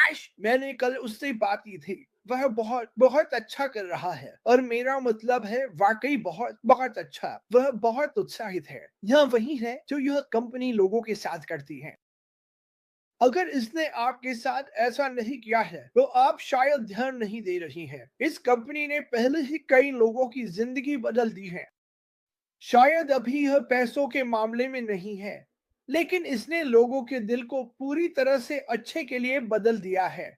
ऐश, मैंने कल उससे बात की थी। वह बहुत बहुत अच्छा कर रहा है और मेरा मतलब है वाकई बहुत बहुत अच्छा। वह बहुत उत्साहित है। यह वही है जो यह कंपनी लोगों के साथ करती है। अगर इसने आपके साथ ऐसा नहीं किया है तो आप शायद ध्यान नहीं दे रही हैं। इस कंपनी ने पहले ही कई लोगों की जिंदगी बदल दी है। शायद अभी यह पैसों के मामले में नहीं है, लेकिन इसने लोगों के दिल को पूरी तरह से अच्छे के लिए बदल दिया है।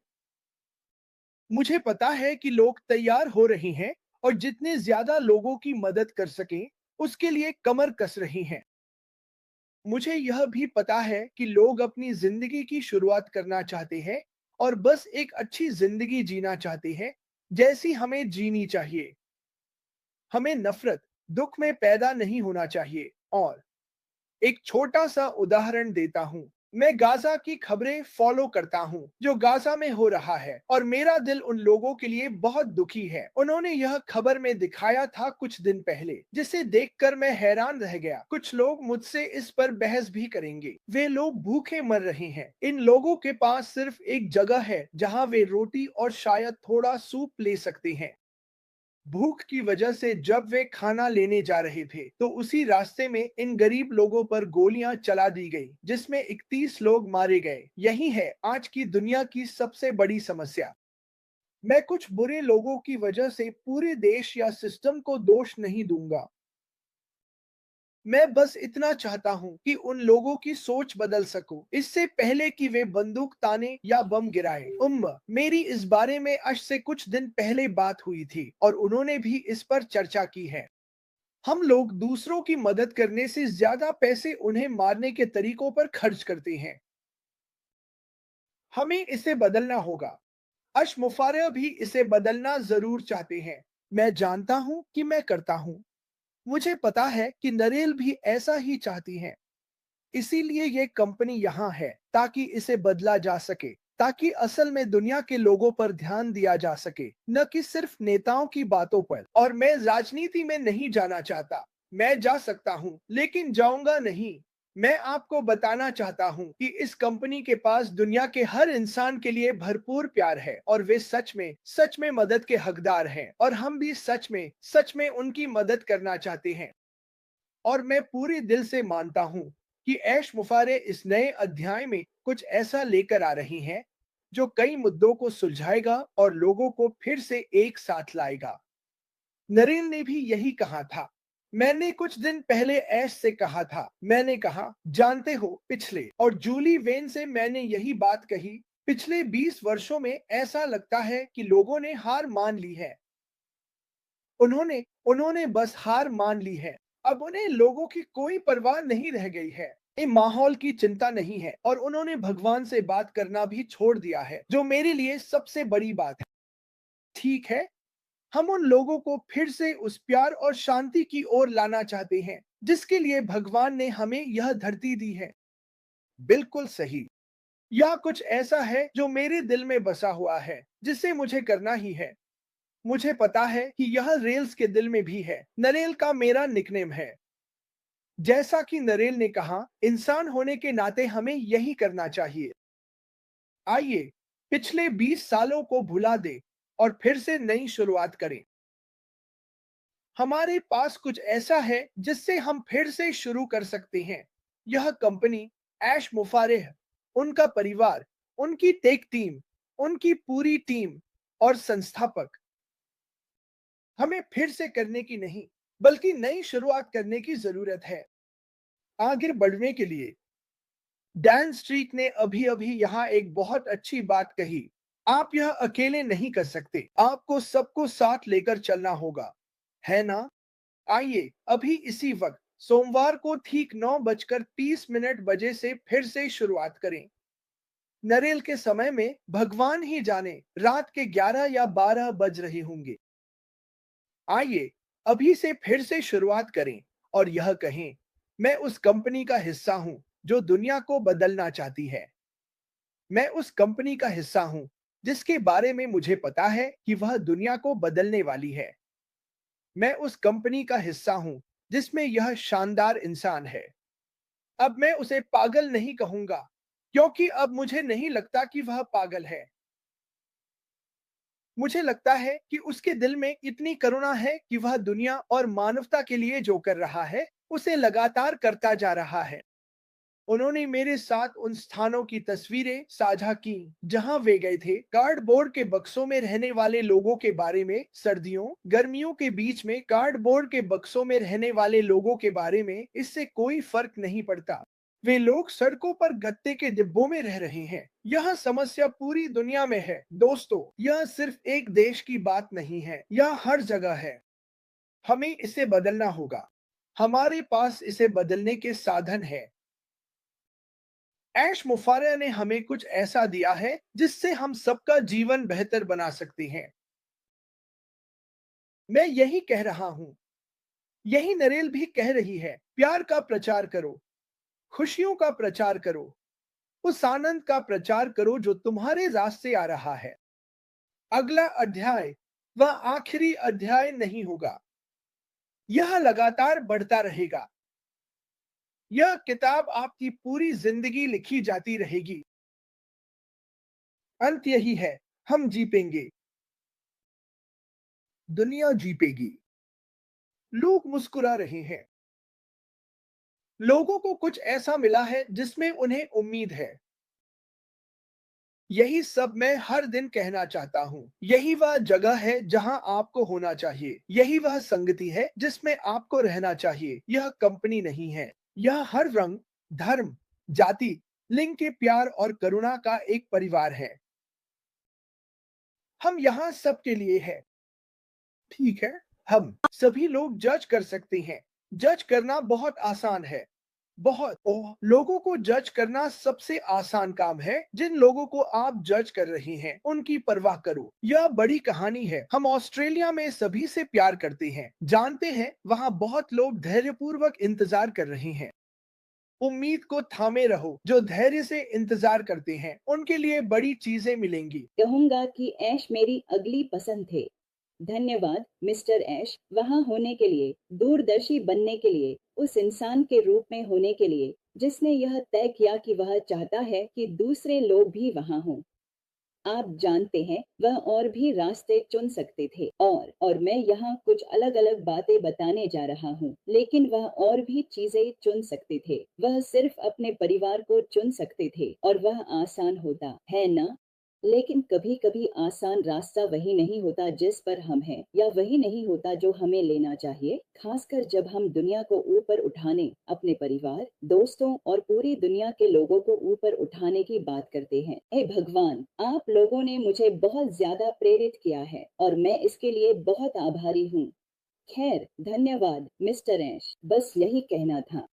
मुझे पता है कि लोग तैयार हो रहे हैं और जितने ज्यादा लोगों की मदद कर सकें उसके लिए कमर कस रही हैं। मुझे यह भी पता है कि लोग अपनी जिंदगी की शुरुआत करना चाहते हैं और बस एक अच्छी जिंदगी जीना चाहते हैं जैसी हमें जीनी चाहिए। हमें नफरत, दुख में पैदा नहीं होना चाहिए। और एक छोटा सा उदाहरण देता हूँ। मैं गाजा की खबरें फॉलो करता हूँ जो गाजा में हो रहा है और मेरा दिल उन लोगों के लिए बहुत दुखी है। उन्होंने यह खबर में दिखाया था कुछ दिन पहले जिसे देखकर मैं हैरान रह गया। कुछ लोग मुझसे इस पर बहस भी करेंगे। वे लोग भूखे मर रहे हैं। इन लोगों के पास सिर्फ एक जगह है जहाँ वे रोटी और शायद थोड़ा सूप ले सकते हैं। भूख की वजह से जब वे खाना लेने जा रहे थे तो उसी रास्ते में इन गरीब लोगों पर गोलियां चला दी गई जिसमें 31 लोग मारे गए। यही है आज की दुनिया की सबसे बड़ी समस्या। मैं कुछ बुरे लोगों की वजह से पूरे देश या सिस्टम को दोष नहीं दूंगा। मैं बस इतना चाहता हूं कि उन लोगों की सोच बदल सकूं इससे पहले कि वे बंदूक ताने या बम गिराएं। मेरी इस बारे में अश से कुछ दिन पहले बात हुई थी और उन्होंने भी इस पर चर्चा की है। हम लोग दूसरों की मदद करने से ज्यादा पैसे उन्हें मारने के तरीकों पर खर्च करते हैं। हमें इसे बदलना होगा। अश मुफारह भी इसे बदलना जरूर चाहते हैं। मैं जानता हूं कि मैं करता हूं। मुझे पता है कि नरेल भी ऐसा ही चाहती हैं। इसीलिए ये कंपनी यहाँ है ताकि इसे बदला जा सके, ताकि असल में दुनिया के लोगों पर ध्यान दिया जा सके, न कि सिर्फ नेताओं की बातों पर। और मैं राजनीति में नहीं जाना चाहता। मैं जा सकता हूँ लेकिन जाऊंगा नहीं। मैं आपको बताना चाहता हूँ कि इस कंपनी के पास दुनिया के हर इंसान के लिए भरपूर प्यार है और वे सच में मदद के हकदार हैं और हम भी सच में उनकी मदद करना चाहते हैं। और मैं पूरे दिल से मानता हूं कि ऐश मुफारे इस नए अध्याय में कुछ ऐसा लेकर आ रही हैं जो कई मुद्दों को सुलझाएगा और लोगों को फिर से एक साथ लाएगा। नरेन ने भी यही कहा था। मैंने कुछ दिन पहले ऐश से कहा था। मैंने कहा, जानते हो, पिछले और जूली वेन से मैंने यही बात कही। पिछले 20 वर्षों में ऐसा लगता है कि लोगों ने हार मान ली है। उन्होंने उन्होंने बस हार मान ली है। अब उन्हें लोगों की कोई परवाह नहीं रह गई है। ये माहौल की चिंता नहीं है और उन्होंने भगवान से बात करना भी छोड़ दिया है जो मेरे लिए सबसे बड़ी बात है। ठीक है, हम उन लोगों को फिर से उस प्यार और शांति की ओर लाना चाहते हैं जिसके लिए भगवान ने हमें यह धरती दी है। बिल्कुल सही। यह कुछ ऐसा है जो मेरे दिल में बसा हुआ है जिसे मुझे करना ही है। मुझे पता है कि यह रेल्स के दिल में भी है। नरेल का मेरा निकनेम है। जैसा कि नरेल ने कहा, इंसान होने के नाते हमें यही करना चाहिए। आइए पिछले 20 सालों को भुला दें और फिर से नई शुरुआत करें। हमारे पास कुछ ऐसा है जिससे हम फिर से शुरू कर सकते हैं। यह कंपनी, ऐश मुफारेह, उनका परिवार, उनकी टेक टीम, उनकी पूरी टीम और संस्थापक। हमें फिर से करने की नहीं बल्कि नई शुरुआत करने की जरूरत है। आगे बढ़ने के लिए डैन स्ट्रीट ने अभी अभी यहाँ एक बहुत अच्छी बात कही। आप यह अकेले नहीं कर सकते। आपको सबको साथ लेकर चलना होगा, है ना? आइए अभी इसी वक्त सोमवार को ठीक 9:30 बजे से फिर से शुरुआत करें। नरेल के समय में भगवान ही जाने रात के 11 या 12 बज रहे होंगे। आइए अभी से फिर से शुरुआत करें और यह कहें, मैं उस कंपनी का हिस्सा हूं जो दुनिया को बदलना चाहती है। मैं उस कंपनी का हिस्सा हूं जिसके बारे में मुझे पता है कि वह दुनिया को बदलने वाली है। मैं उस कंपनी का हिस्सा हूं जिसमें यह शानदार इंसान है। अब मैं उसे पागल नहीं कहूंगा क्योंकि अब मुझे नहीं लगता कि वह पागल है। मुझे लगता है कि उसके दिल में इतनी करुणा है कि वह दुनिया और मानवता के लिए जो कर रहा है, उसे लगातार करता जा रहा है। उन्होंने मेरे साथ उन स्थानों की तस्वीरें साझा की जहां वे गए थे। कार्डबोर्ड के बक्सों में रहने वाले लोगों के बारे में, सर्दियों गर्मियों के बीच में कार्डबोर्ड के बक्सों में रहने वाले लोगों के बारे में, इससे कोई फर्क नहीं पड़ता। वे लोग सड़कों पर गत्ते के डिब्बों में रह रहे हैं। यह समस्या पूरी दुनिया में है दोस्तों। यह सिर्फ एक देश की बात नहीं है, यह हर जगह है। हमें इसे बदलना होगा। हमारे पास इसे बदलने के साधन है। ऐश मुफारिया ने हमें कुछ ऐसा दिया है जिससे हम सबका जीवन बेहतर बना सकते हैं। मैं यही कह रहा हूं, यही नरेल भी कह रही है। प्यार का प्रचार करो, खुशियों का प्रचार करो, उस आनंद का प्रचार करो जो तुम्हारे रास्ते आ रहा है। अगला अध्याय वह आखिरी अध्याय नहीं होगा, यह लगातार बढ़ता रहेगा। यह किताब आपकी पूरी जिंदगी लिखी जाती रहेगी। अंत यही है, हम जीतेंगे, दुनिया जीतेगी। लोग मुस्कुरा रहे हैं। लोगों को कुछ ऐसा मिला है जिसमें उन्हें उम्मीद है। यही सब मैं हर दिन कहना चाहता हूँ। यही वह जगह है जहां आपको होना चाहिए। यही वह संगति है जिसमें आपको रहना चाहिए। यह कंपनी नहीं है। यह हर रंग, धर्म, जाति, लिंग के प्यार और करुणा का एक परिवार है। हम यहाँ सबके लिए है। ठीक है, हम सभी लोग जज कर सकते हैं। जज करना बहुत आसान है। बहुत लोगों को जज करना सबसे आसान काम है। जिन लोगों को आप जज कर रहे हैं उनकी परवाह करो। यह बड़ी कहानी है। हम ऑस्ट्रेलिया में सभी से प्यार करते हैं। जानते हैं वहाँ बहुत लोग धैर्यपूर्वक इंतजार कर रहे हैं। उम्मीद को थामे रहो। जो धैर्य से इंतजार करते हैं उनके लिए बड़ी चीजें मिलेंगी। कहूंगा कि ऐश मेरी अगली पसंद थे। धन्यवाद मिस्टर ऐश, वहाँ होने के लिए, दूरदर्शी बनने के लिए, उस इंसान के रूप में होने के लिए जिसने यह तय किया कि वह चाहता है कि दूसरे लोग भी वहाँ हों। आप जानते हैं वह और भी रास्ते चुन सकते थे, और मैं यहाँ कुछ अलग अलग बातें बताने जा रहा हूँ, लेकिन वह और भी चीजें चुन सकते थे। वह सिर्फ अपने परिवार को चुन सकते थे और वह आसान होता है ना। लेकिन कभी कभी आसान रास्ता वही नहीं होता जिस पर हम हैं, या वही नहीं होता जो हमें लेना चाहिए, खासकर जब हम दुनिया को ऊपर उठाने, अपने परिवार, दोस्तों और पूरी दुनिया के लोगों को ऊपर उठाने की बात करते हैं। हे भगवान, आप लोगों ने मुझे बहुत ज्यादा प्रेरित किया है और मैं इसके लिए बहुत आभारी हूँ। खैर, धन्यवाद मिस्टर ऐश, बस यही कहना था।